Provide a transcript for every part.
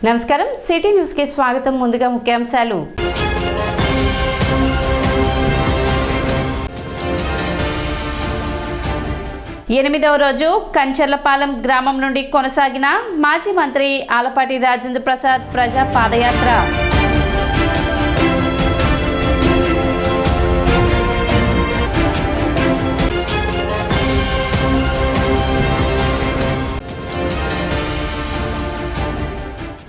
నమస్కారం city news కి స్వాగతం. ముందుగా ముఖ్యాంశాలు. ఎనిమిదవ రోజు కంచర్లపాలెం గ్రామం నుండి కొనసాగిన మాజీ మంత్రి ఆలపాటి రాజేంద్ర ప్రసాద్ ప్రజా పాదయాత్ర.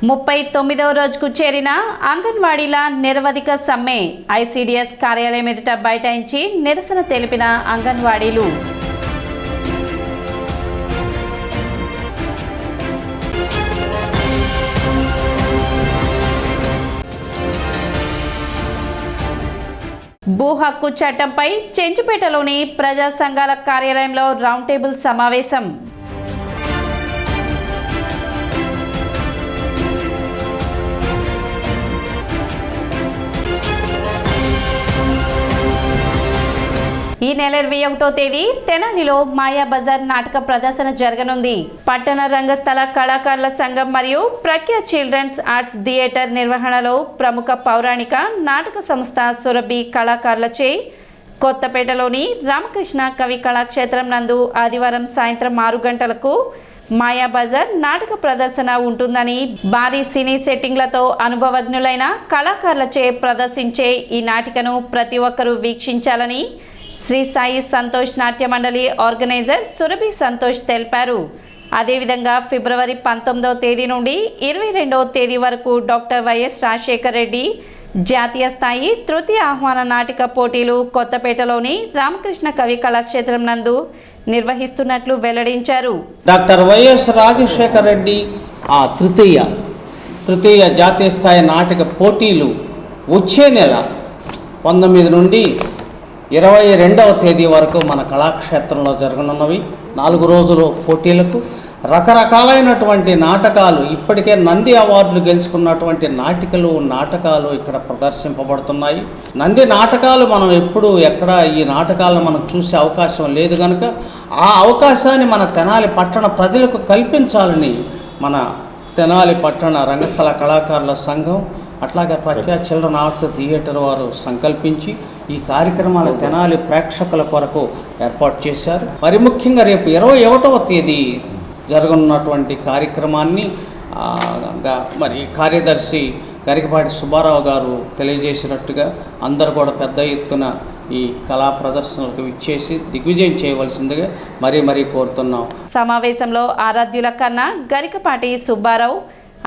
ముప్పై 39వ రోజుకు చేరిన అంగన్వాడీల నిరవధిక సమ్మె. ఐసిడిఎస్ కార్యాలయం ఎదుట బైఠాయించి నిరసన తెలిపిన అంగన్వాడీలు. భూ హక్కు చట్టంపై చెంచుపేటలోని ప్రజా సంఘాల కార్యాలయంలో రౌండ్ టేబుల్ సమావేశం. ఈ నెల 21వ తేదీ తెనాలిలో మాయాబజార్ నాటక ప్రదర్శన జరగనుంది. పట్టణ రంగస్థల కళాకారుల సంఘం మరియు ప్రఖ్య చిల్డ్రన్స్ ఆర్ట్స్ థియేటర్ నిర్వహణలో ప్రముఖ పౌరాణిక నాటక సంస్థ సురభి కళాకారులచే కొత్తపేటలోని రామకృష్ణ కవి కళాక్షేత్రం నందు ఆదివారం సాయంత్రం 6 గంటలకు మాయాబజార్ నాటక ప్రదర్శన ఉంటుందని, భారీ సినీ సెట్టింగ్లతో అనుభవజ్ఞులైన కళాకారులచే ప్రదర్శించే ఈ నాటికను ప్రతి ఒక్కరూ వీక్షించాలని శ్రీ సాయి సంతోష్ నాట్య మండలి ఆర్గనైజర్ సురభి సంతోష్ తెలిపారు. అదేవిధంగా ఫిబ్రవరి 19వ తేదీ నుండి 22వ తేదీ వరకు డాక్టర్ వైఎస్ రాజశేఖర్ రెడ్డి జాతీయ స్థాయి తృతీయ ఆహ్వాన నాటిక పోటీలు కొత్తపేటలోని రామకృష్ణ కవి కళాక్షేత్రం నందు నిర్వహిస్తున్నట్లు వెల్లడించారు. డాక్టర్ వైఎస్ రాజశేఖర్ రెడ్డి తృతీయ జాతీయ స్థాయి నాటక పోటీలు వచ్చే నెల 19 నుండి 22వ తేదీ వరకు మన కళాక్షేత్రంలో జరగనున్నవి. 4 రోజుల పోటీలకు రకరకాలైనటువంటి నాటకాలు, ఇప్పటికే నంది అవార్డులు గెలుచుకున్నటువంటి నాటకాలు ఇక్కడ ప్రదర్శింపబడుతున్నాయి. నంది నాటకాలు మనం ఎక్కడ ఈ నాటకాలను మనం చూసే అవకాశం లేదు కనుక ఆ అవకాశాన్ని మన తెనాలి పట్టణ ప్రజలకు కల్పించాలని మన తెనాలి పట్టణ రంగస్థల కళాకారుల సంఘం అట్లాగే ప్రఖ్య చిల్డ్రన్ ఆర్ట్స్ థియేటర్ వారు సంకల్పించి ఈ కార్యక్రమాలు తెనాలి ప్రేక్షకుల కొరకు ఏర్పాటు చేశారు. మరి ముఖ్యంగా రేపు 21వ తేదీ జరగనున్నటువంటి కార్యక్రమాన్ని మరి కార్యదర్శి గరికపాటి సుబ్బారావు గారు తెలియజేసినట్టుగా అందరూ కూడా పెద్ద ఎత్తున ఈ కళా ప్రదర్శనలకు ఇచ్చేసి దిగ్విజయం చేయవలసిందిగా మరీ కోరుతున్నాం. సమావేశంలో ఆరాధ్యుల కన్నా గరికపాటి సుబ్బారావు,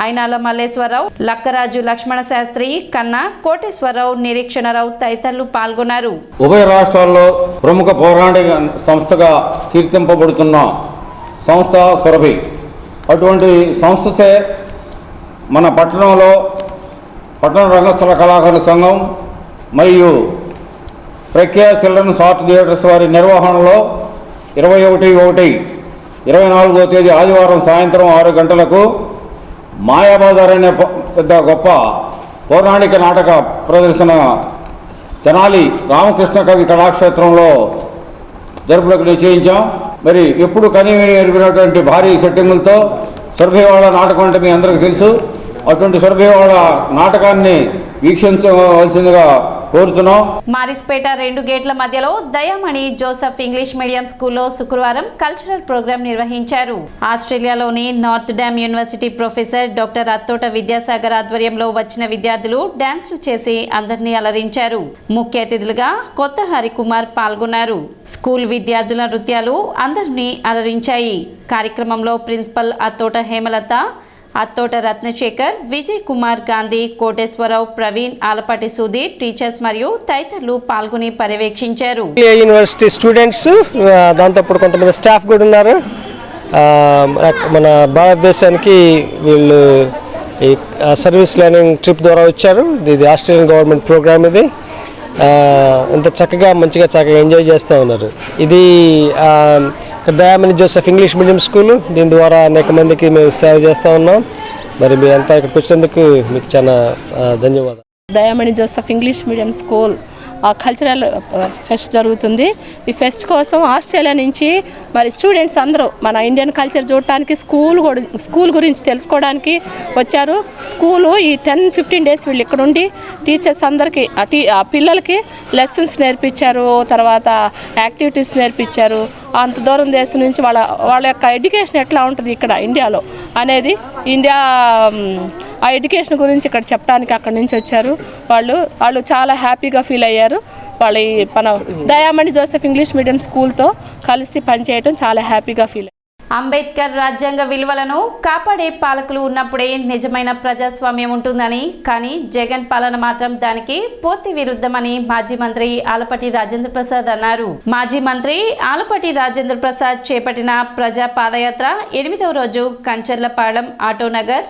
అయినాల మల్లేశ్వరరావు, లక్కరాజు లక్ష్మణ శాస్త్రి, కన్నా కోటేశ్వరరావు, నిరీక్షణరావు తదితరులు పాల్గొన్నారు. ఉభయ రాష్ట్రాల్లో ప్రముఖ పౌరాణిక సంస్థగా కీర్తింపబడుతున్న సంస్థ సురభి. అటువంటి సంస్థతే మన పట్టణంలో పట్టణ రంగస్థల కళాకారుల సంఘం మరియు ప్రఖ్య చిల్డ్రన్స్ ఆర్ట్ థియేటర్స్ వారి నిర్వహణలో 21/1/24వ తేదీ ఆదివారం సాయంత్రం 6 గంటలకు మాయాబజార్ అనే పెద్ద గొప్ప పౌరాణిక నాటక ప్రదర్శన తెనాలి రామకృష్ణ కవి కళాక్షేత్రంలో జరుపులకు నిశ్చయించాం. మరి ఎప్పుడు కనీవిని ఎరిగినటువంటి భారీ సెట్టింగులతో సురభివాడ నాటకం అంటే మీ అందరికీ తెలుసు. అటువంటి సురభివాడ నాటకాన్ని వీక్షించవలసిందిగా కోరుతున్నాం. మారిస్పేట 2 గేట్ల మధ్యలో దయామణి జోసెఫ్ ఇంగ్లీష్ మీడియం స్కూల్లో శుక్రవారం కల్చరల్ ప్రోగ్రాం నిర్వహించారు. ఆస్ట్రేలియాలోని నార్త్ Dame university professor doctor Attota Vidyasagar ఆధ్వర్యంలో వచ్చిన విద్యార్థులు డాన్సులు చేసి అందరినీ అలరించారు. ముఖ్య అతిథులుగా కొత్త హరికుమార్ పాల్గొన్నారు. స్కూల్ విద్యార్థుల నృత్యాలు అందరినీ అలరించాయి. కార్యక్రమంలో ప్రిన్సిపల్ అత్తోట హేమలత, అత్తోట రత్నశేఖర్, విజయ్ కుమార్ గాంధీ, కోటేశ్వరరావు, ప్రవీణ్, ఆలపాటి సుధీర్, టీచర్స్ మరియు తదితరులు పాల్గొని పర్యవేక్షించారు. యూనివర్సిటీ స్టూడెంట్స్, దాంతోపాటు కొంతమంది స్టాఫ్ కూడా ఉన్నారు. మన భారతదేశానికి వీళ్ళు ఈ సర్వీస్ లెర్నింగ్ ట్రిప్ ద్వారా వచ్చారు. ఇది ఆస్ట్రేలియన్ గవర్నమెంట్ ప్రోగ్రామ్. ఇది ఇంత చక్కగా ఎంజాయ్ చేస్తూ ఉన్నారు. ఇది Dayamani Joseph English medium school. దీని ద్వారా అనేక మందికి మేము సేవ చేస్తూ ఉన్నాం. మరి మీ అంతా ఇక్కడికి వచ్చినందుకు మీకు చాలా ధన్యవాదాలు. Dayamani Joseph English medium school cultural fest జరుగుతుంది. ఈ ఫెస్ట్ కోసం ఆస్ట్రేలియా నుంచి మరి స్టూడెంట్స్ అందరూ మన ఇండియన్ కల్చర్ చూడటానికి స్కూల్ గురించి తెలుసుకోవడానికి వచ్చారు. స్కూలు ఈ 10-15 డేస్ వీళ్ళు ఇక్కడ ఉండి టీచర్స్ అందరికీ ఆ పిల్లలకి లెసన్స్ నేర్పించారు, తర్వాత యాక్టివిటీస్ నేర్పించారు. అంత దూరం దేశం నుంచి వాళ్ళ యొక్క ఎడ్యుకేషన్ ఎట్లా ఉంటుంది ఇక్కడ ఇండియాలో అనేది ఆ ఎడ్యుకేషన్ గురించి ఇక్కడ చెప్పడానికి అక్కడి నుంచి వచ్చారు. వాళ్ళు చాలా హ్యాపీగా ఫీల్ అయ్యారు. మన దయామణి జోసెఫ్ ఇంగ్లీష్ మీడియం స్కూల్తో కలిసి పనిచేయడం చాలా హ్యాపీగా ఫీల్ అయ్యారు. అంబేద్కర్ రాజ్యాంగ విలువలను కాపాడే పాలకులు ఉన్నప్పుడే నిజమైన ప్రజాస్వామ్యం ఉంటుందని, కానీ జగన్ పాలన మాత్రం దానికి పూర్తి విరుద్ధమని మాజీ మంత్రి ఆలపాటి రాజేంద్ర ప్రసాద్ అన్నారు. మాజీ మంత్రి ఆలపాటి రాజేంద్ర ప్రసాద్ చేపట్టిన ప్రజా పాదయాత్ర 8వ రోజు కంచర్లపాలెం, ఆటోనగర్,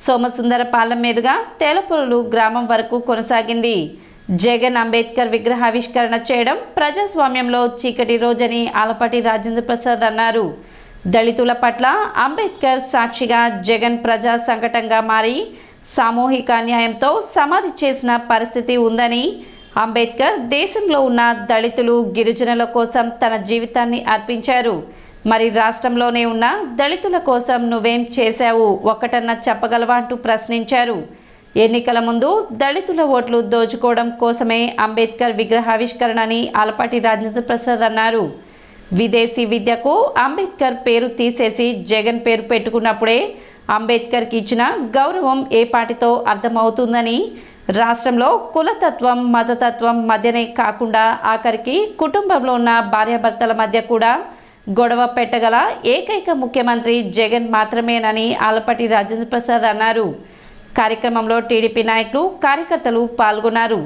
సోమసుందరపాలెం మీదుగా తేలపూరులు గ్రామం వరకు కొనసాగింది. జగన్ అంబేద్కర్ విగ్రహావిష్కరణ చేయడం ప్రజాస్వామ్యంలో చీకటి రోజని ఆలపాటి రాజేంద్ర ప్రసాద్ అన్నారు. దళితుల పట్ల అంబేద్కర్ సాక్షిగా జగన్ ప్రజా సంకటంగా మారి సామూహిక అన్యాయంతో సమాధి చేసిన పరిస్థితి ఉందని, అంబేద్కర్ దేశంలో ఉన్న దళితులు, గిరిజనుల కోసం తన జీవితాన్ని అర్పించారు. మరి రాష్ట్రంలోనే ఉన్న దళితుల కోసం నువ్వేం చేశావు, ఒక్కటన్నా చెప్పగలవా అంటూ ప్రశ్నించారు. ఎన్నికల ముందు దళితుల ఓట్లు దోచుకోవడం కోసమే అంబేద్కర్ విగ్రహావిష్కరణ అని ఆలపాటి రాజేంద్ర ప్రసాద్ అన్నారు. విదేశీ విద్యకు అంబేద్కర్ పేరు తీసేసి జగన్ పేరు పెట్టుకున్నప్పుడే అంబేద్కర్కి ఇచ్చిన గౌరవం ఏ పాటితో అర్థమవుతుందని, రాష్ట్రంలో కులతత్వం, మతతత్వం మధ్యనే కాకుండా ఆఖరికి కుటుంబంలో ఉన్న భార్యాభర్తల మధ్య కూడా గొడవ పెట్టగల ఏకైక ముఖ్యమంత్రి జగన్ మాత్రమేనని ఆలపాటి రాజేంద్ర ప్రసాద్ అన్నారు. కార్యక్రమంలో టీడీపీ నాయకులు, కార్యకర్తలు పాల్గొన్నారు.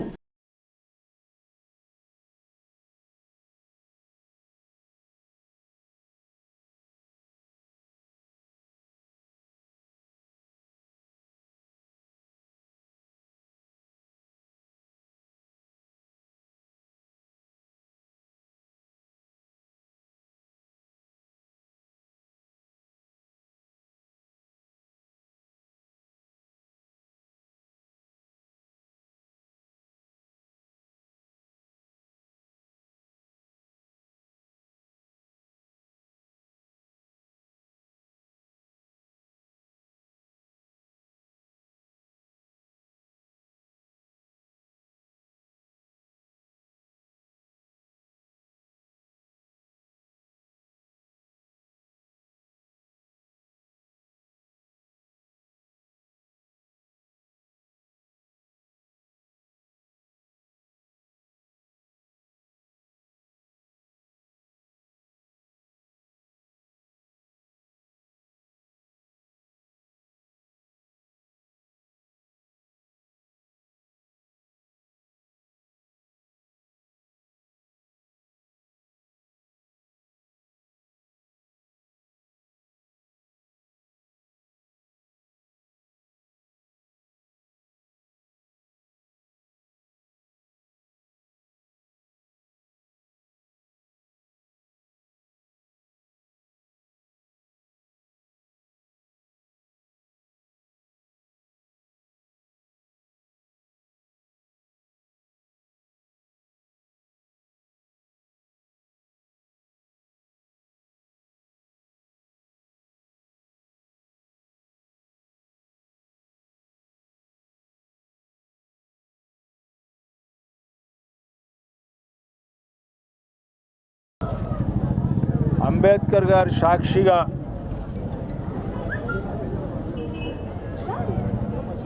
అంబేద్కర్ గారి సాక్షిగా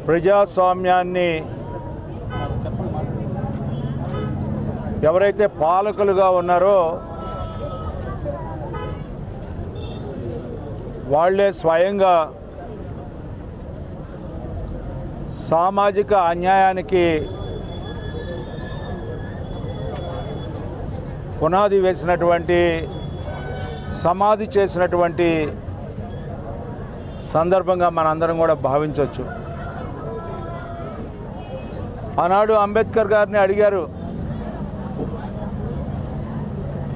ప్రజాస్వామ్యాన్ని ఎవరైతే పాలకులుగా ఉన్నారో వాళ్ళే స్వయంగా సామాజిక అన్యాయానికి పునాది వేసినటువంటి, సమాధి చేసినటువంటి సందర్భంగా మనందరం కూడా భావించవచ్చు. ఆనాడు అంబేద్కర్ గారిని అడిగారు,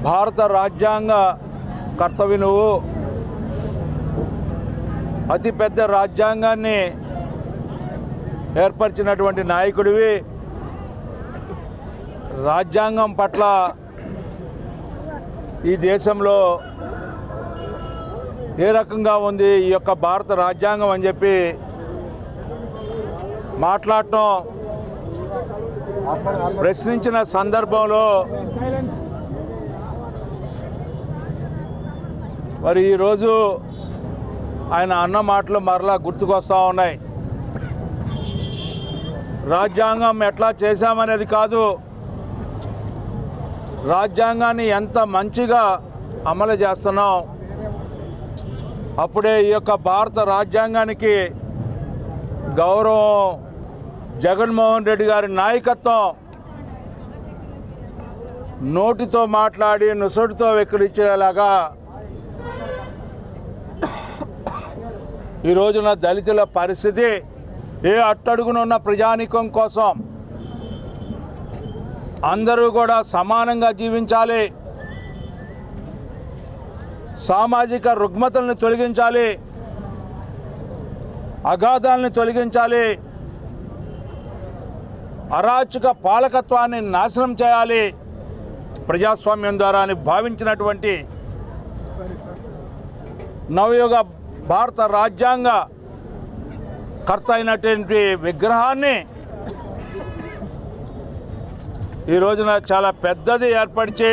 భారత రాజ్యాంగ కర్తవి నువ్వు, అతిపెద్ద రాజ్యాంగాన్ని ఏర్పరిచినటువంటి నాయకుడివి, రాజ్యాంగం పట్ల ఈ దేశంలో ఏ రకంగా ఉంది ఈ యొక్క భారత రాజ్యాంగం అని చెప్పి మాట్లాడటం, ప్రశ్నించిన సందర్భంలో మరి ఈరోజు ఆయన అన్న మాటలు మరలా గుర్తుకొస్తూ ఉన్నాయి. రాజ్యాంగం ఎట్లా చేశామనేది కాదు, రాజ్యాంగాన్ని ఎంత మంచిగా అమలు చేస్తున్నాం, అప్పుడే ఈ యొక్క భారత రాజ్యాంగానికి గౌరవం. జగన్మోహన్ రెడ్డి గారి నాయకత్వం నోటితో మాట్లాడి నుసటితో వెక్కిరించేలాగా ఈ రోజున దళితుల పరిస్థితి, ఏ అట్టడుగునున్న ప్రజానీకం కోసం అందరూ కూడా సమానంగా జీవించాలి, సామాజిక రుగ్మతలను తొలగించాలి, అగాధాలను తొలగించాలి, అరాచక పాలకత్వాన్ని నాశనం చేయాలి ప్రజాస్వామ్యం ద్వారా అని భావించినటువంటి నవయుగ భారత రాజ్యాంగ కర్త అయినటువంటి విగ్రహాన్ని ఈ రోజున చాలా పెద్దది ఏర్పరిచి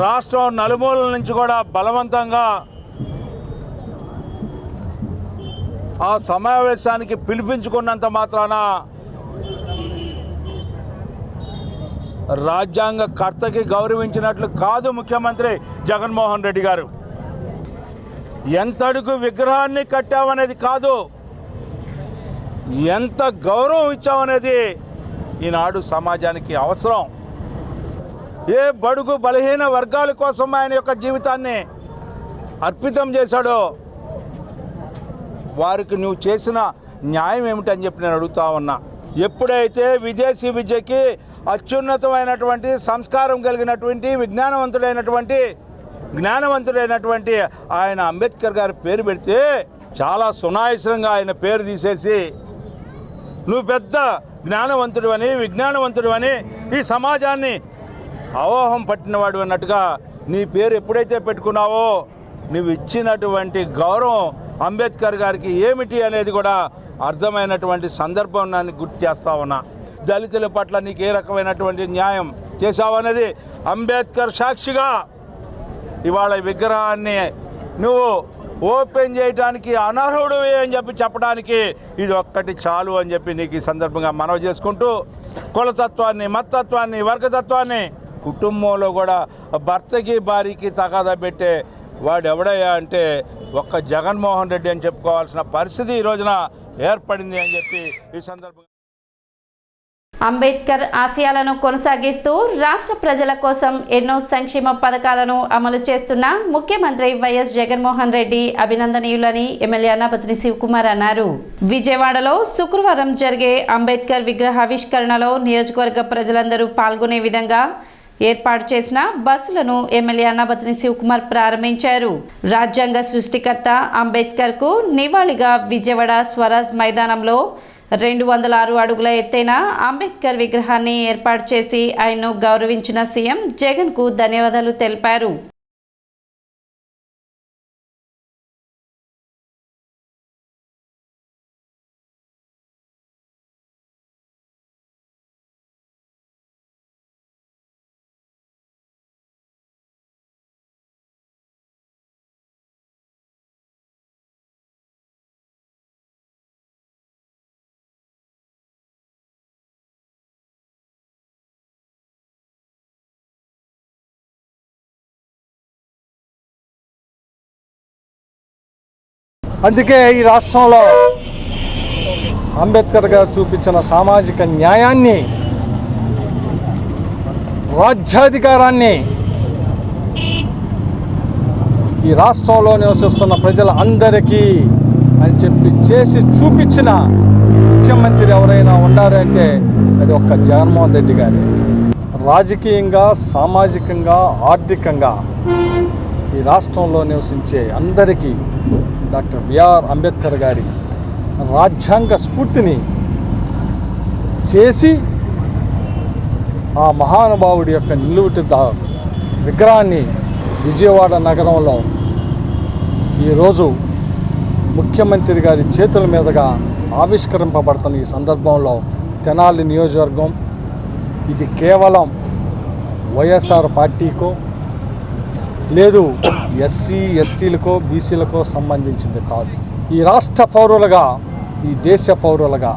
రాష్ట్రం నలుమూలల నుంచి కూడా బలవంతంగా ఆ సమావేశానికి పిలిపించుకున్నంత మాత్రాన రాజ్యాంగ కర్తకి గౌరవించినట్లు కాదు ముఖ్యమంత్రి జగన్మోహన్ రెడ్డి గారు. ఎంతడుగు విగ్రహాన్ని కట్టామనేది కాదు, ఎంత గౌరవం ఇచ్చామనేది ఈనాడు సమాజానికి అవసరం. ఏ బడుగు బలహీన వర్గాల కోసం ఆయన యొక్క జీవితాన్ని అర్పితం చేశాడో వారికి నువ్వు చేసిన న్యాయం ఏమిటని చెప్పి నేను అడుగుతా ఉన్నా. ఎప్పుడైతే విదేశీ విద్యకి అత్యున్నతమైనటువంటి సంస్కారం కలిగినటువంటి జ్ఞానవంతుడైనటువంటి ఆయన అంబేద్కర్ గారి పేరు పెడితే చాలా సునాయాసంగా ఆయన పేరు తీసేసి నువ్వు పెద్ద జ్ఞానవంతుడు విజ్ఞానవంతుడు ఈ సమాజాన్ని అవోహం పట్టినవాడు అన్నట్టుగా నీ పేరు ఎప్పుడైతే పెట్టుకున్నావో నువ్వు ఇచ్చినటువంటి గౌరవం అంబేద్కర్ గారికి ఏమిటి అనేది కూడా అర్థమైనటువంటి సందర్భం నన్ను గుర్తు చేస్తా ఉన్నా. దళితుల పట్ల నీకు ఏ రకమైనటువంటి న్యాయం చేశావనేది అంబేద్కర్ సాక్షిగా ఇవాళ విగ్రహాన్ని నువ్వు ఓపెన్ చేయడానికి అనర్హుడు అని చెప్పి చెప్పడానికి ఇది ఒక్కటి చాలు అని చెప్పి నీకు ఈ సందర్భంగా మనవి చేసుకుంటూ, కులతత్వాన్ని, మతత్వాన్ని, వర్గతత్వాన్ని కుటుంబంలో కూడా భర్తకి భార్యకి తగాదా పెట్టే వాడు ఎవడయ్యా అంటే ఒక్క జగన్మోహన్ రెడ్డి అని చెప్పుకోవాల్సిన పరిస్థితి ఈ రోజున ఏర్పడింది అని చెప్పి ఈ సందర్భంగా అంబేద్కర్ ఆశయాలను కొనసాగిస్తూ రాష్ట్ర ప్రజల కోసం ఎన్నో సంక్షేమ పథకాలను అమలు చేస్తున్న ముఖ్యమంత్రి వైఎస్ జగన్మోహన్ రెడ్డి అభినందనీయులని ఎమ్మెల్యే అన్నాపతిని శివకుమార్ అన్నారు. విజయవాడలో శుక్రవారం జరిగే అంబేద్కర్ విగ్రహావిష్కరణలో నియోజకవర్గ ప్రజలందరూ పాల్గొనే విధంగా ఏర్పాటు చేసిన బస్సులను ఎమ్మెల్యే అన్నాపతిని శివకుమార్ ప్రారంభించారు. రాజ్యాంగ సృష్టికర్త అంబేద్కర్కు నివాళిగా విజయవాడ స్వరాజ్ మైదానంలో 206 అడుగుల ఎత్తైన అంబేద్కర్ విగ్రహాన్ని ఏర్పాటు చేసి ఆయన్ను గౌరవించిన సీఎం జగన్కు ధన్యవాదాలు తెలిపారు. అందుకే ఈ రాష్ట్రంలో అంబేద్కర్ గారు చూపించిన సామాజిక న్యాయాన్ని, రాజ్యాధికారాన్ని ఈ రాష్ట్రంలో నివసిస్తున్న ప్రజల అందరికీ అని చెప్పి చేసి చూపించిన ముఖ్యమంత్రి ఎవరైనా ఉన్నారంటే అది ఒక్క జగన్మోహన్ రెడ్డి గారే. రాజకీయంగా, సామాజికంగా, ఆర్థికంగా ఈ రాష్ట్రంలో నివసించే అందరికీ డాక్టర్ బిఆర్ అంబేద్కర్ గారి రాజ్యాంగ స్ఫూర్తిని చేసి ఆ మహానుభావుడి యొక్క నిలువుటి విగ్రహాన్ని విజయవాడ నగరంలో ఈరోజు ముఖ్యమంత్రి గారి చేతుల మీదుగా ఆవిష్కరింపబడుతున్న ఈ సందర్భంలో తెనాలి నియోజకవర్గం ఇది కేవలం వైఎస్ఆర్ పార్టీకో లేదు ఎస్సీ ఎస్టీలకో బీసీలకో సంబంధించింది కాదు. ఈ రాష్ట్ర పౌరులుగా, ఈ దేశ పౌరులుగా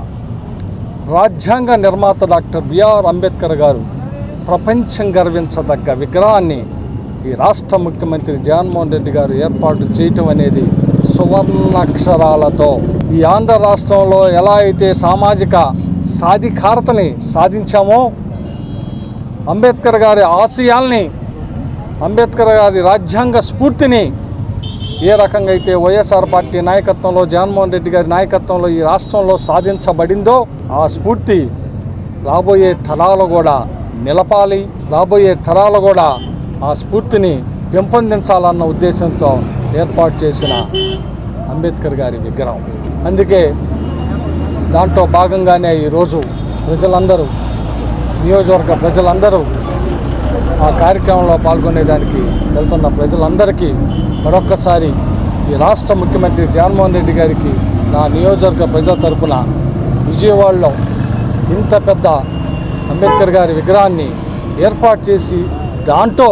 రాజ్యాంగ నిర్మాత డాక్టర్ బిఆర్ అంబేద్కర్ గారు ప్రపంచం గర్వించదగ్గ విగ్రహాన్ని ఈ రాష్ట్ర ముఖ్యమంత్రి జగన్మోహన్ రెడ్డి గారు ఏర్పాటు చేయటం అనేది సువర్ణాక్షరాలతో ఈ ఆంధ్ర రాష్ట్రంలో ఎలా అయితే సామాజిక సాధికారతని సాధించామో, అంబేద్కర్ గారి ఆశయాల్ని, అంబేద్కర్ గారి రాజ్యాంగ స్ఫూర్తిని ఏ రకంగా అయితే వైఎస్ఆర్ పార్టీ నాయకత్వంలో, జగన్మోహన్ రెడ్డి గారి నాయకత్వంలో ఈ రాష్ట్రంలో సాధించబడిందో ఆ స్ఫూర్తి రాబోయే తరాలు కూడా నిలపాలి, రాబోయే తరాలు కూడా ఆ స్ఫూర్తిని పెంపొందించాలన్న ఉద్దేశంతో ఏర్పాటు చేసిన అంబేద్కర్ గారి విగ్రహం. అందుకే దాంట్లో భాగంగానే ఈరోజు ప్రజలందరూ, నియోజకవర్గ ప్రజలందరూ ఆ కార్యక్రమంలో పాల్గొనేదానికి వెళ్తున్న ప్రజలందరికీ మరొక్కసారి ఈ రాష్ట్ర ముఖ్యమంత్రి జగన్మోహన్ రెడ్డి గారికి నా నియోజకవర్గ ప్రజల తరపున విజయవాడలో ఇంత పెద్ద అంబేద్కర్ గారి విగ్రహాన్ని ఏర్పాటు చేసి దాంట్లో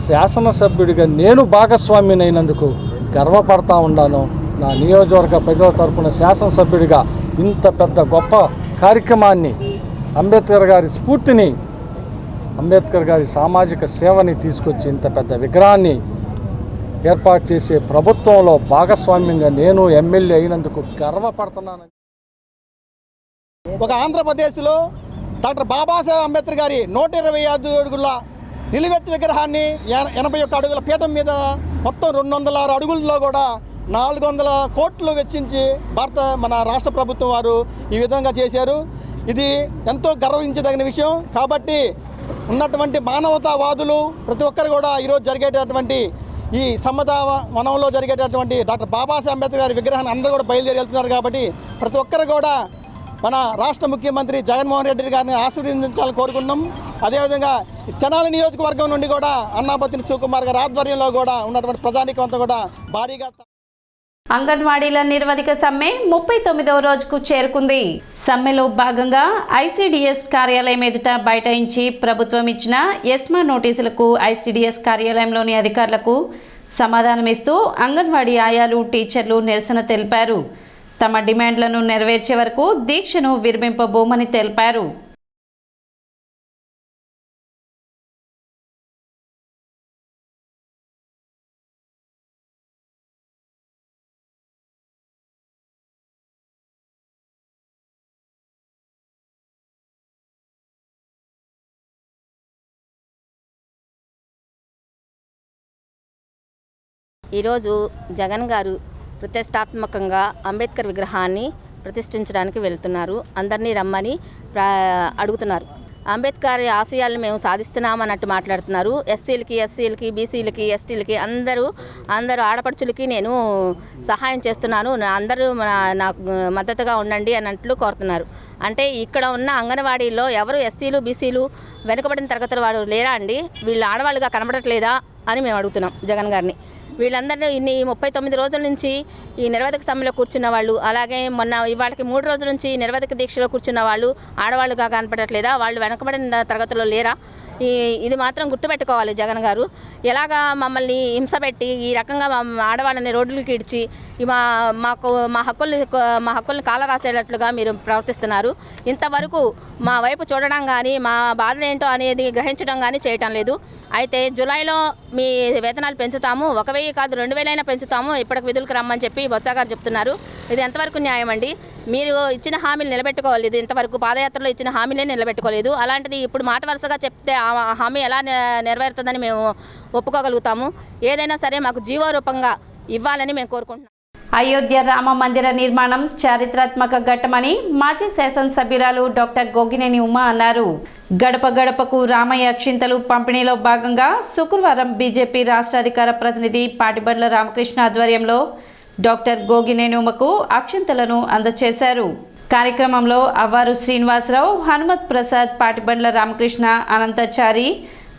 శాసనసభ్యుడిగా నేను భాగస్వామినైనందుకు గర్వపడతా ఉన్నాను. నా నియోజకవర్గ ప్రజల తరపున శాసనసభ్యుడిగా ఇంత పెద్ద గొప్ప కార్యక్రమాన్ని, అంబేద్కర్ గారి స్ఫూర్తిని, అంబేద్కర్ గారి సామాజిక సేవని తీసుకొచ్చి ఇంత పెద్ద విగ్రహాన్ని ఏర్పాటు చేసే ప్రభుత్వంలో భాగస్వామ్యంగా నేను ఎమ్మెల్యే అయినందుకు గర్వపడుతున్నాను. ఒక ఆంధ్రప్రదేశ్లో డాక్టర్ బాబాసాహెబ్ అంబేద్కర్ గారి 125 అడుగుల నిలువెత్తు విగ్రహాన్ని 81 అడుగుల పీఠం మీద మొత్తం 206 అడుగుల్లో కూడా 400 కోట్లు వెచ్చించి మన రాష్ట్ర ప్రభుత్వం వారు ఈ విధంగా చేశారు. ఇది ఎంతో గర్వించదగిన విషయం. కాబట్టి ఉన్నటువంటి మానవతావాదులు ప్రతి ఒక్కరు కూడా ఈరోజు జరిగేటటువంటి ఈ సమ్మత వనంలో జరిగేటటువంటి డాక్టర్ బాబాసాహెబ్ అంబేద్కర్ గారి విగ్రహాన్ని అందరూ కూడా బయలుదేరి వెళ్తున్నారు. కాబట్టి ప్రతి ఒక్కరు కూడా మన రాష్ట్ర ముఖ్యమంత్రి జగన్మోహన్ రెడ్డి గారిని ఆశీర్వదించాలని కోరుకున్నాం. అదేవిధంగా తెనాలి నియోజకవర్గం నుండి కూడా అన్నాపతిని శివకుమార్ గారి ఆధ్వర్యంలో కూడా ఉన్నటువంటి ప్రజానీకం అంతా కూడా భారీగా అంగన్వాడీల నిర్వధిక సమ్మె 39వ రోజుకు చేరుకుంది. సమ్మెలో భాగంగా ఐసిడిఎస్ కార్యాలయం ఎదుట బైఠాయించి ప్రభుత్వం ఇచ్చిన ఎస్మా నోటీసులకు ఐసిడిఎస్ కార్యాలయంలోని అధికారులకు సమాధానమిస్తూ అంగన్వాడీ ఆయాలు, టీచర్లు నిరసన తెలిపారు. తమ డిమాండ్లను నెరవేర్చే వరకు దీక్షను విరమింపబోమని తెలిపారు. ఈరోజు జగన్ గారు ప్రతిష్టాత్మకంగా అంబేద్కర్ విగ్రహాన్ని ప్రతిష్ఠించడానికి వెళ్తున్నారు. అందరినీ రమ్మని అడుగుతున్నారు. అంబేద్కర్ ఆశయాలను మేము సాధిస్తున్నామన్నట్టు మాట్లాడుతున్నారు. ఎస్సీలకి, బీసీలకి, ఎస్టీలకి అందరూ ఆడపడుచులకి నేను సహాయం చేస్తున్నాను, అందరూ నాకు మద్దతుగా ఉండండి అన్నట్లు కోరుతున్నారు. అంటే ఇక్కడ ఉన్న అంగన్వాడీల్లో ఎవరు ఎస్సీలు, బీసీలు, వెనుకబడిన తరగతుల వారు లేరా అండి? వీళ్ళు ఆడవాళ్ళుగా కనబడట్లేదా అని మేము అడుగుతున్నాం జగన్ గారిని. వీళ్ళందరూ ఇన్ని 39 రోజుల నుంచి ఈ నిరవధిక సమ్మెలో కూర్చున్న వాళ్ళు, అలాగే ఇవాళకి 3 రోజుల నుంచి నిరవధిక దీక్షలో కూర్చున్న వాళ్ళు ఆడవాళ్ళుగా కనపడట్లేదా? వాళ్ళు వెనకబడిన తరగతిలో లేరా? ఇది మాత్రం గుర్తుపెట్టుకోవాలి జగన్ గారు. ఎలాగా మమ్మల్ని హింసపెట్టి ఈ రకంగా ఆడవాళ్ళని రోడ్లకి ఇడ్చి మా హక్కుల్ని కాలరాసేటట్లుగా మీరు ప్రవర్తిస్తున్నారు. ఇంతవరకు మా వైపు చూడడం కానీ, మా బాధలు ఏంటో అనేది గ్రహించడం కానీ చేయటం లేదు. అయితే జూలైలో మీ వేతనాలు పెంచుతాము, 1000 కాదు 2000 పెంచుతాము, ఇప్పటికి విధులకు రమ్మని చెప్పి బొత్స గారు చెప్తున్నారు. ఇది ఎంతవరకు న్యాయం అండి? మీరు ఇచ్చిన హామీలు నిలబెట్టుకోలేదు. ఇంతవరకు పాదయాత్రలో ఇచ్చిన హామీలే నిలబెట్టుకోలేదు. అలాంటిది ఇప్పుడు మాట వరుసగా చెప్తే ఆ హామీ ఎలా నెరవేరుతుందని మేము ఒప్పుకోగలుగుతాము? ఏదైనా సరే మాకు జీవో రూపంగా ఇవ్వాలని మేము కోరుకుంటున్నాం. అయోధ్య రామ మందిర నిర్మాణం చారిత్రాత్మక ఘట్టమని మాజీ శాసనసభ్యురాలు డాక్టర్ గోగినేని ఉమా అన్నారు. గడప గడపకు రామయ్య అక్షింతలు పంపిణీలో భాగంగా శుక్రవారం బీజేపీ రాష్ట్ర అధికార ప్రతినిధి పాటిబండ్ల రామకృష్ణ ఆధ్వర్యంలో డాక్టర్ గోగినేని ఉమకు అక్షింతలను అందజేశారు. కార్యక్రమంలో అవ్వారు శ్రీనివాసరావు, హనుమత్ ప్రసాద్, పాటిబండ్ల రామకృష్ణ, అనంతచారి,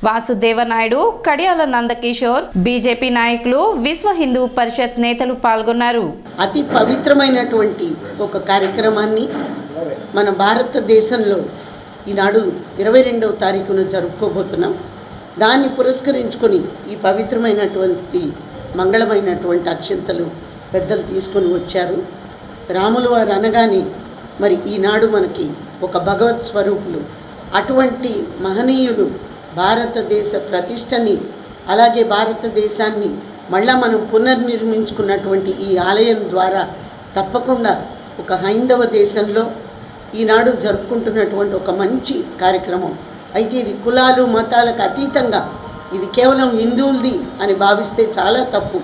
వాసుదేవనాయుడు, కడియాల నందకిషోర్, బీజేపీ నాయకులు, విశ్వ హిందూ పరిషత్ నేతలు పాల్గొన్నారు. అతి పవిత్రమైనటువంటి ఒక కార్యక్రమాన్ని మన భారతదేశంలో ఈనాడు 22వ తారీఖున జరుపుకోబోతున్నాం. దాన్ని పురస్కరించుకొని ఈ పవిత్రమైనటువంటి మంగళమైనటువంటి అక్షంతలు పెద్దలు తీసుకొని వచ్చారు. రాముల వారు అనగానే మరి ఈనాడు మనకి ఒక భగవత్ స్వరూపులు, అటువంటి మహనీయులు భారతదేశ ప్రతిష్టని, అలాగే భారతదేశాన్ని మళ్ళా మనం పునర్నిర్మించుకున్నటువంటి ఈ ఆలయం ద్వారా తప్పకుండా ఒక హైందవ దేశంలో ఈనాడు జరుపుకుంటున్నటువంటి ఒక మంచి కార్యక్రమం. అయితే ఇది కులాలు మతాలకు అతీతంగా ఇది కేవలం హిందువులది అని భావిస్తే చాలా తప్పు.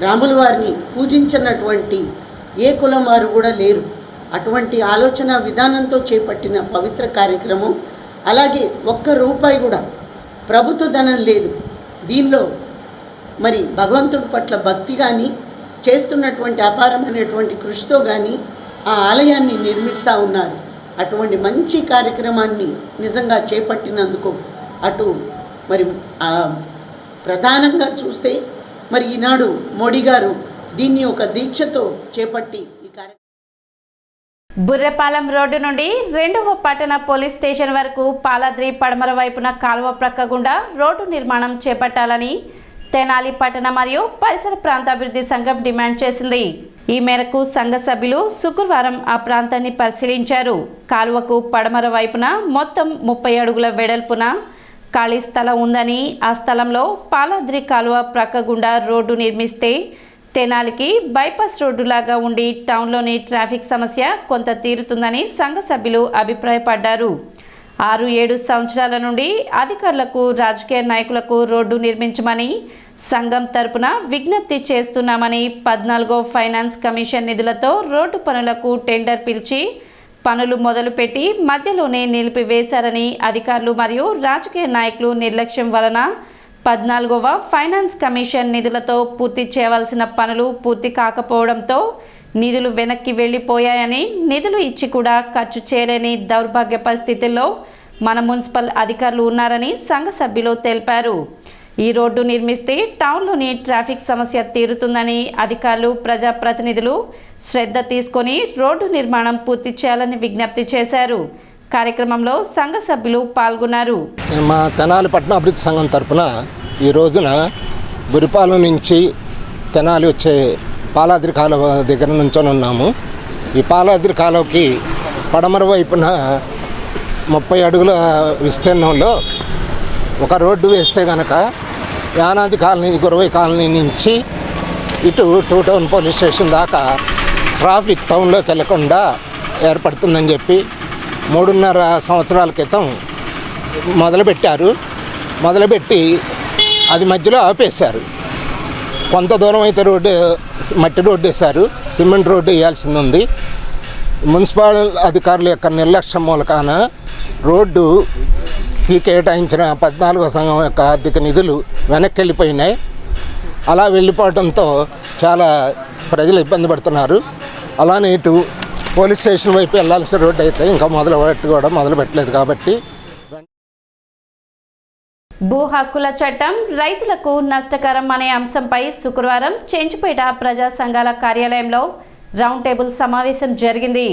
రాముల వారిని పూజించినటువంటి ఏ కులం వారు కూడా లేరు. అటువంటి ఆలోచన విధానంతో చేపట్టిన పవిత్ర కార్యక్రమం. అలాగే ఒక్క రూపాయి కూడా ప్రభుత్వ ధనం లేదు దీనిలో. మరి భగవంతుడి పట్ల భక్తి కానీ, చేస్తున్నటువంటి అపారమైనటువంటి కృషితో కానీ ఆ ఆలయాన్ని నిర్మిస్తూ ఉన్నారు. అటువంటి మంచి కార్యక్రమాన్ని నిజంగా చేపట్టినందుకు అటు మరి ప్రధానంగా చూస్తే మరి ఈనాడు మోడీ గారు దీన్ని ఒక దీక్షతో చేపట్టి ఈ కార్యక్రమం. బుర్రెపాలెం రోడ్డు నుండి 2వ పట్టణ పోలీస్ స్టేషన్ వరకు పాలాద్రి పడమర వైపున కాలువ ప్రక్క గుండా రోడ్డు నిర్మాణం చేపట్టాలని తెనాలి పట్టణ మరియు పరిసర ప్రాంతాభివృద్ధి సంఘం డిమాండ్ చేసింది. ఈ మేరకు సంఘ సభ్యులు శుక్రవారం ఆ ప్రాంతాన్ని పరిశీలించారు. కాలువకు పడమర వైపున మొత్తం 30 అడుగుల వెడల్పున ఖాళీ స్థలం ఉందని, ఆ స్థలంలో పాలాద్రి కాలువ ప్రక్క గుండా రోడ్డు నిర్మిస్తే తెనాలికి బైపాస్ రోడ్డులాగా ఉండి టౌన్లోని ట్రాఫిక్ సమస్య కొంత తీరుతుందని సంఘ సభ్యులు అభిప్రాయపడ్డారు. 6-7 సంవత్సరాల నుండి అధికారులకు, రాజకీయ నాయకులకు రోడ్డు నిర్మించమని సంఘం తరపున విజ్ఞప్తి చేస్తున్నామని 14వ ఫైనాన్స్ కమిషన్ నిధులతో రోడ్డు పనులకు టెండర్ పిలిచి పనులు మొదలుపెట్టి మధ్యలోనే నిలిపివేశారని, అధికారులు మరియు రాజకీయ నాయకులు నిర్లక్ష్యం వలన 14వ ఫైనాన్స్ కమిషన్ నిధులతో పూర్తి చేయవలసిన పనులు పూర్తి కాకపోవడంతో నిధులు వెనక్కి వెళ్ళిపోయాయని, నిధులు ఇచ్చి కూడా ఖర్చు చేయలేని దౌర్భాగ్య పరిస్థితుల్లో మన మున్సిపల్ అధికారులు ఉన్నారని సంఘ సభ్యులు తెలిపారు. ఈ రోడ్డు నిర్మిస్తే టౌన్లోని ట్రాఫిక్ సమస్య తీరుతుందని, అధికారులు, ప్రజాప్రతినిధులు శ్రద్ధ తీసుకొని రోడ్డు నిర్మాణం పూర్తి చేయాలని విజ్ఞప్తి చేశారు. కార్యక్రమంలో సంఘ సభ్యులు పాల్గొన్నారు. మా తెనాలి పట్టణ అభివృద్ధి సంఘం తరఫున ఈ రోజున బురిపాలెం నుంచి తెనాలి వచ్చే పాలాద్రి కాలువ దగ్గర నుంచొని ఉన్నాము. ఈ పాలాద్రి కాలువకి పడమర వైపున 30 అడుగుల విస్తీర్ణంలో ఒక రోడ్డు వేస్తే కనుక యానాది కాలనీ, గురవై కాలనీ నుంచి ఇటు 2 టౌన్ పోలీస్ స్టేషన్ దాకా ట్రాఫిక్ టౌన్లోకి వెళ్లకుండా ఏర్పడుతుందని చెప్పి 3.5 సంవత్సరాల క్రితం మొదలుపెట్టారు. మొదలుపెట్టి అది మధ్యలో ఆపేశారు. కొంత దూరం అయితే రోడ్డు మట్టి రోడ్డు వేశారు, సిమెంట్ రోడ్డు వేయాల్సింది ఉంది. మున్సిపల్ అధికారుల యొక్క నిర్లక్ష్యం మూలకాన రోడ్డుకి కేటాయించిన 14వ సంఘం యొక్క ఆర్థిక నిధులు వెనక్కి వెళ్ళిపోయినాయి. అలా వెళ్ళిపోవడంతో చాలా ప్రజలు ఇబ్బంది పడుతున్నారు. అలానే ఇటు పోలీస్ స్టేషన్ వైపు వెళ్లాల్సిన రోడ్డు అయితే ఇంకా మొదలు పెట్టలేదు కాబట్టి. భూ హక్కుల చట్టం రైతులకు నష్టకరం అనే అంశంపై శుక్రవారం చెంచుపేట ప్రజా సంఘాల కార్యాలయంలో రౌండ్ టేబుల్ సమావేశం జరిగింది.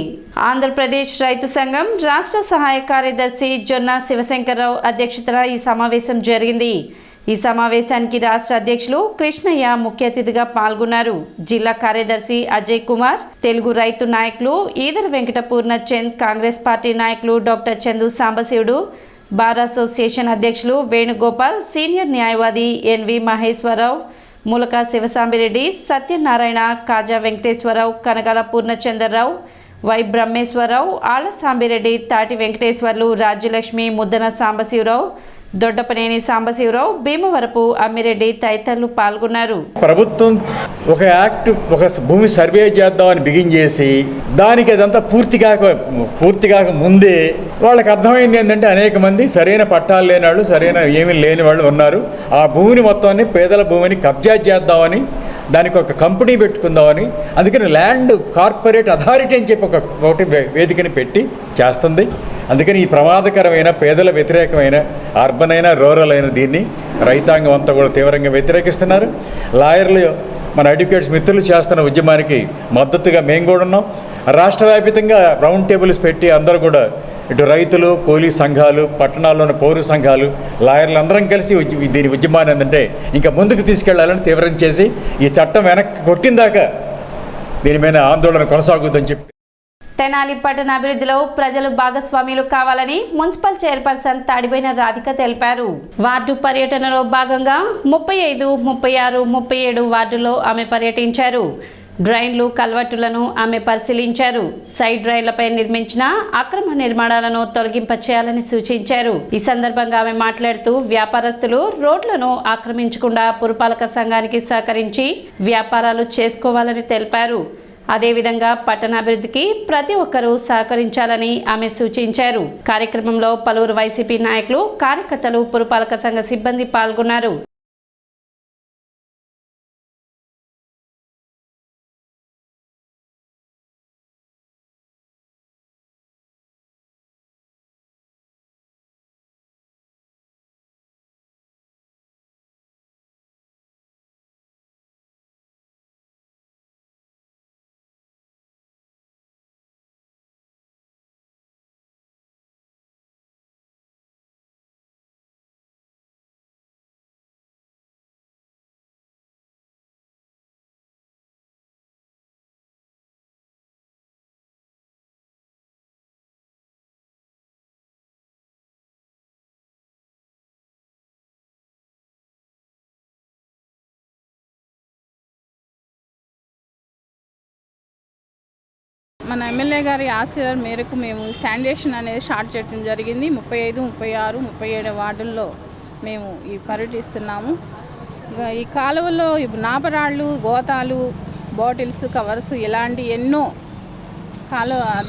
ఆంధ్రప్రదేశ్ రైతు సంఘం రాష్ట్ర సహాయ కార్యదర్శి జొన్న శివశంకర్రావు అధ్యక్షతన ఈ సమావేశం జరిగింది. ఈ సమావేశానికి రాష్ట్ర అధ్యక్షులు కృష్ణయ్య ముఖ్య అతిథిగా పాల్గొన్నారు. జిల్లా కార్యదర్శి అజయ్ కుమార్, తెలుగు రైతు నాయకులు ఈదర వెంకట పూర్ణచంద్, కాంగ్రెస్ పార్టీ నాయకులు doctor Chandu Sambasivudu, bar association అధ్యక్షులు వేణుగోపాల్, సీనియర్ న్యాయవాది ఎన్వి మహేశ్వరరావు, ములక శివసాంబిరెడ్డి, సత్యనారాయణ, కాజా వెంకటేశ్వరరావు, కనగాల పూర్ణచంద్రరావు, వై బ్రహ్మేశ్వరరావు, ఆళ్ల సాంబిరెడ్డి, తాటి వెంకటేశ్వర్లు, రాజ్యలక్ష్మి, ముద్దన సాంబశివరావు, దొడ్డపనేని సాంబశివరావు, భీమవరపు అమ్మిరెడ్డి తదితరులు పాల్గొన్నారు. ప్రభుత్వం ఒక యాక్ట్, ఒక భూమి సర్వే చేద్దామని బిగిన్ చేసి దానికి అదంతా పూర్తి కాక ముందే వాళ్ళకి అర్థమైంది ఏంటంటే అనేక మంది సరైన పట్టాలు లేని వాళ్ళు, సరైన ఏమీ లేని వాళ్ళు ఉన్నారు. ఆ భూమిని మొత్తాన్ని, పేదల భూమిని కబ్జా చేద్దామని దానికి ఒక కంపెనీ పెట్టుకుందామని, అందుకని ల్యాండ్ కార్పొరేట్ అథారిటీ అని చెప్పి ఒకటి వేదికని పెట్టి చేస్తుంది. అందుకని ఈ ప్రమాదకరమైన పేదల వ్యతిరేకమైన అర్బన్ అయినా రూరల్ అయిన దీన్ని రైతాంగం అంతా కూడా తీవ్రంగా వ్యతిరేకిస్తున్నారు. లాయర్లు మన అడ్వకేట్స్ మిత్రులు చేస్తున్న ఉద్యమానికి మద్దతుగా మేము కూడా ఉన్నాం. రాష్ట్ర వ్యాప్తంగా రౌండ్ టేబుల్స్ పెట్టి అందరూ కూడా ఇటు రైతులు, కూలీ సంఘాలు, పట్టణాల్లోని పౌర సంఘాలు, లాయర్లు అందరం కలిసి దీని ఉద్యమాన్ని ఏంటంటే ఇంకా ముందుకు తీసుకెళ్లాలని తీవ్రం చేసి ఈ చట్టం వెనక్కి కొట్టిందాకా దీని మీద ఆందోళన కొనసాగుతుందని చెప్పి తెనాలి పట్టణ అభివృద్ధిలో ప్రజలు భాగస్వాములు కావాలని మున్సిపల్ చైర్పర్సన్ తాడిబోయిన రాధిక తెలిపారు. వార్డు పర్యటనలో భాగంగా 35, 36, 37 వార్డులో ఆమె పర్యటించారు. డ్రైన్లు, కల్వర్టులను ఆమె పరిశీలించారు. సైడ్ డ్రైన్లపై నిర్మించిన అక్రమ నిర్మాణాలను తొలగింపచేయాలని సూచించారు. ఈ సందర్భంగా ఆమె మాట్లాడుతూ వ్యాపారస్తులు రోడ్లను ఆక్రమించకుండా పురపాలక సంఘానికి సహకరించి వ్యాపారాలు చేసుకోవాలని తెలిపారు. అదేవిధంగా పట్టణాభివృద్ధికి ప్రతి ఒక్కరూ సహకరించాలని ఆమె సూచించారు. కార్యక్రమంలో పలువురు వైసీపీ నాయకులు, కార్యకర్తలు, పురపాలక సంఘ సిబ్బంది పాల్గొన్నారు. మన ఎమ్మెల్యే గారి ఆశీర్వాదం మేరకు మేము శానిటేషన్ అనేది స్టార్ట్ చేయడం జరిగింది. 35, 36, 37 వార్డుల్లో మేము ఈ పర్యటిస్తున్నాము. ఈ కాలువలో నాపరాళ్ళు, గోతాలు, బాటిల్స్, కవర్స్ ఇలాంటి ఎన్నో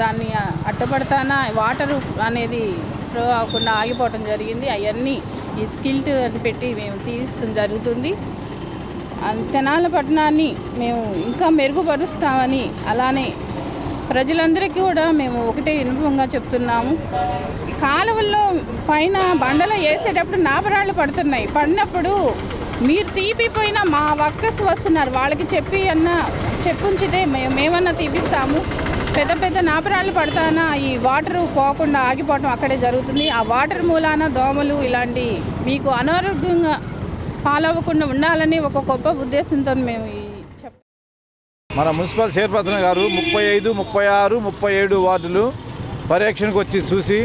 దాన్ని అడ్డపడతానా వాటర్ అనేది ఫ్లో అవ్వకుండా ఆగిపోవటం జరిగింది. అవన్నీ ఈ స్కిల్ట్ అని పెట్టి మేము తీయడం జరుగుతుంది. తెనాలి పట్టణాన్ని మేము ఇంకా మెరుగుపరుస్తామని, అలానే ప్రజలందరికీ కూడా మేము ఒకటే వినపంగా చెప్తున్నాము. కాలువల్లో పైన బండలు వేసేటప్పుడు నాపరాళ్ళు పడుతున్నాయి. పడినప్పుడు మీరు తీపిపోయినా మా వర్కర్స్ వస్తున్నారు, వాళ్ళకి చెప్పుంచితే మేమన్నా తీపిస్తాము. పెద్ద పెద్ద నాపరాళ్ళు పడతానా ఈ వాటర్ పోకుండా ఆగిపోవటం అక్కడే జరుగుతుంది. ఆ వాటర్ మూలాన దోమలు ఇలాంటి మీకు అనారోగ్యంగా పాలవ్వకుండా ఉండాలని ఒక గొప్ప ఉద్దేశంతో మేము మన మున్సిపల్ చైర్పర్సన్ గారు 35, 36, 37 వార్డులు పర్యవేక్షణకు వచ్చి చూసి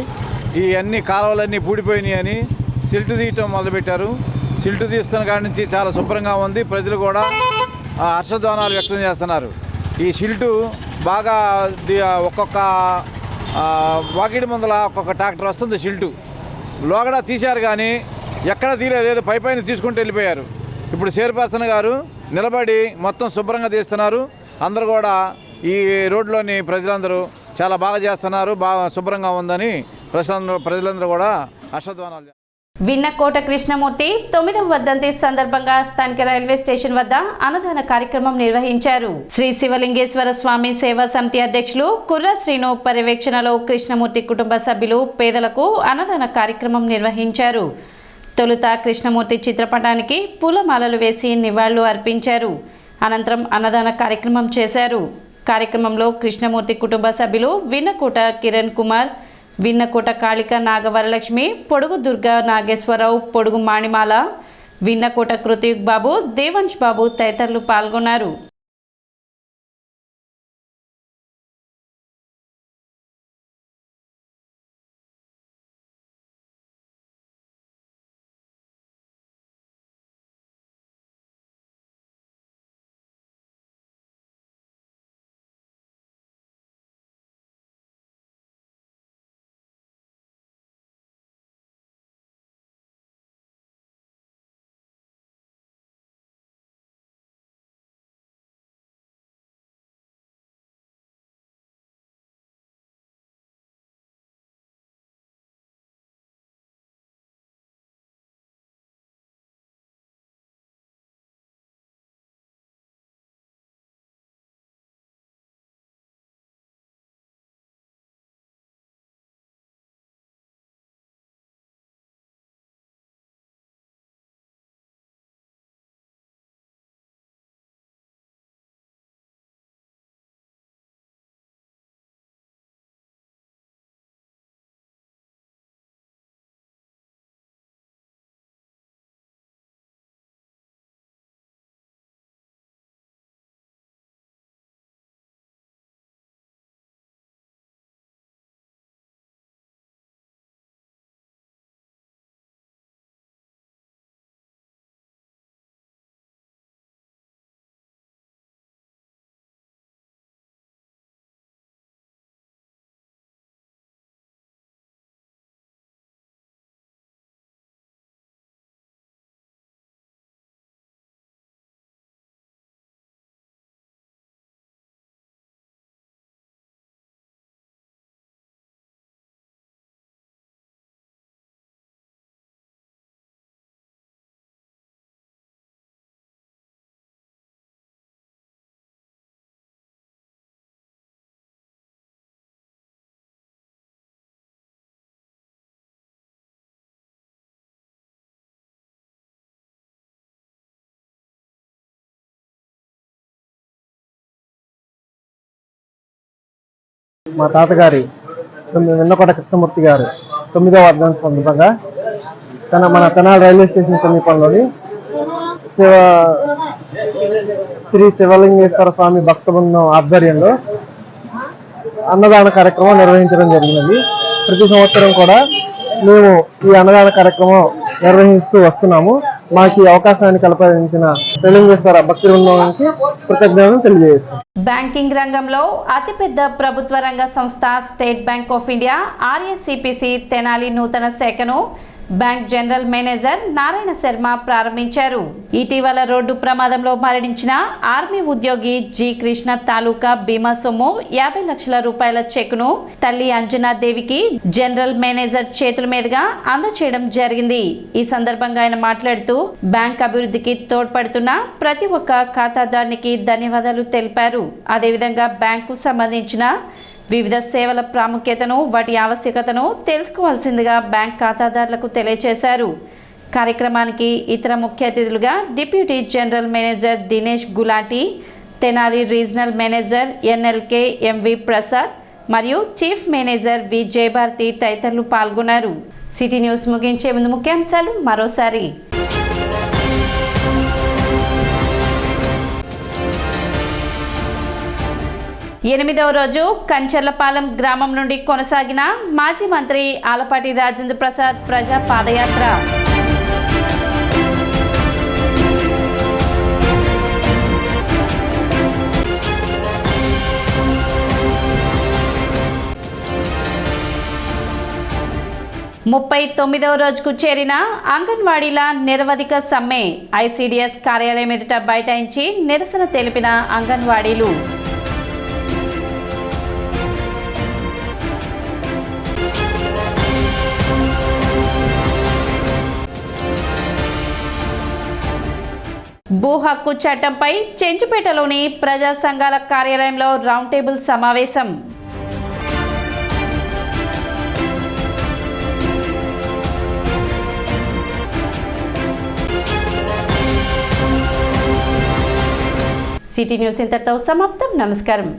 ఈ అన్ని కాలువలన్నీ పూడిపోయినాయి అని సిల్ట్ తీయటం మొదలుపెట్టారు. సిల్ట్ తీస్తున్న కాడి నుంచి చాలా శుభ్రంగా ఉంది. ప్రజలు కూడా హర్షధ్వానాలు వ్యక్తం చేస్తున్నారు. ఈ సిల్టు బాగా ఒక్కొక్క వాకిడి ముందల ఒక్కొక్క ట్రాక్టర్ వస్తుంది. సిల్టు లోగడ తీశారు కానీ ఎక్కడ తీయలేదు, పైపైన తీసుకుంటూ వెళ్ళిపోయారు. ఇప్పుడు చైర్పర్సన్ గారు నిలబడి మొత్తం శుభ్రంగా తీస్తున్నారు. అందరూ కూడా ఈ రోడ్లోని ప్రజలందరూ చాలా బాగా చేస్తున్నారు, బాగా శుభ్రంగా ఉందని ప్రజలందరూ కూడా హర్షధ్వానాలు. విన్నకోట కృష్ణమూర్తి 9వ వర్ధంతి సందర్భంగా స్థానిక రైల్వే స్టేషన్ వద్ద అన్నదాన కార్యక్రమం నిర్వహించారు. శ్రీ శివలింగేశ్వర స్వామి సేవా సమితి అధ్యక్షులు కుర్ర శ్రీను పర్యవేక్షణలో కృష్ణమూర్తి కుటుంబ సభ్యులు పేదలకు అన్నదాన కార్యక్రమం నిర్వహించారు. తొలుత కృష్ణమూర్తి చిత్రపటానికి పూలమాలలు వేసి నివాళులు అర్పించారు. అనంతరం అన్నదాన కార్యక్రమం చేశారు. కార్యక్రమంలో కృష్ణమూర్తి కుటుంబ సభ్యులు విన్నకోట కిరణ్ కుమార్, విన్నకోట కాళిక నాగవరలక్ష్మి, పొడుగు దుర్గా నాగేశ్వరరావు, పొడుగు మాణిమాల, విన్నకోట కృతియుగ్ బాబు, దేవంశ్ బాబు తదితరులు పాల్గొన్నారు. మా తాతగారి వెన్నకోట కృష్ణమూర్తి గారు 9వ వర్ధంతి సందర్భంగా మన తెనాలి రైల్వే స్టేషన్ సమీపంలోని శ్రీ శివలింగేశ్వర స్వామి భక్త బృందం ఆధ్వర్యంలో అన్నదాన కార్యక్రమం నిర్వహించడం జరిగినది. ప్రతి సంవత్సరం కూడా మేము ఈ అన్నదాన కార్యక్రమం నిర్వహిస్తూ వస్తున్నాము. మాకు ఈ అవకాశాన్ని కల్పించిన శివలింగేశ్వర భక్తి బృందానికి కృతజ్ఞతలు తెలియజేస్తాం. బ్యాంకింగ్ రంగంలో అతిపెద్ద ప్రభుత్వ రంగ సంస్థ State Bank of India RSCPC Tenali నూతన శాఖను bank general manager Narayana Sharma ప్రారంభించారు. ఇటీవల రోడ్డు ప్రమాదంలో మరణించిన ఆర్మీ ఉద్యోగి జి కృష్ణ తాలూకా బీమా సొమ్ము 50 లక్షల రూపాయల చెక్కును తల్లి అంజనాదేవికి జనరల్ మేనేజర్ చేతుల మీదుగా అందజేయడం జరిగింది. ఈ సందర్భంగా ఆయన మాట్లాడుతూ బ్యాంక్ అభివృద్ధికి తోడ్పడుతున్న ప్రతి ఒక్క ఖాతాదారునికి ధన్యవాదాలు తెలిపారు. అదేవిధంగా బ్యాంకు సంబంధించిన వివిధ సేవల ప్రాముఖ్యతను, వాటి ఆవశ్యకతను తెలుసుకోవాల్సిందిగా బ్యాంక్ ఖాతాదారులకు తెలియజేశారు. కార్యక్రమానికి ఇతర ముఖ్య అతిథులుగా deputy general manager Dinesh Gulati, Tenali regional manager NLK MV Prasad మరియు చీఫ్ మేనేజర్ వి జయభారతి తదితరులు పాల్గొన్నారు. సిటీ న్యూస్ ముగించే ముందు ముఖ్యాంశాలు మరోసారి. 8వ రోజు కంచర్లపాలెం గ్రామం నుండి కొనసాగిన మాజీ మంత్రి ఆలపాటి రాజేంద్ర ప్రసాద్ ప్రజా పాదయాత్ర. ముప్పై 39వ రోజుకు చేరిన అంగన్వాడీల నిరవధిక సమ్మె. ఐసిడిఎస్ కార్యాలయం ఎదుట బైఠాయించి నిరసన తెలిపిన అంగన్వాడీలు. భూ హక్కు చట్టంపై చెంచుపేటలోని ప్రజా సంఘాల కార్యాలయంలో రౌండ్ టేబుల్ సమావేశం. సిటీ న్యూస్ ఇంతటితో సమాప్తం. నమస్కారం.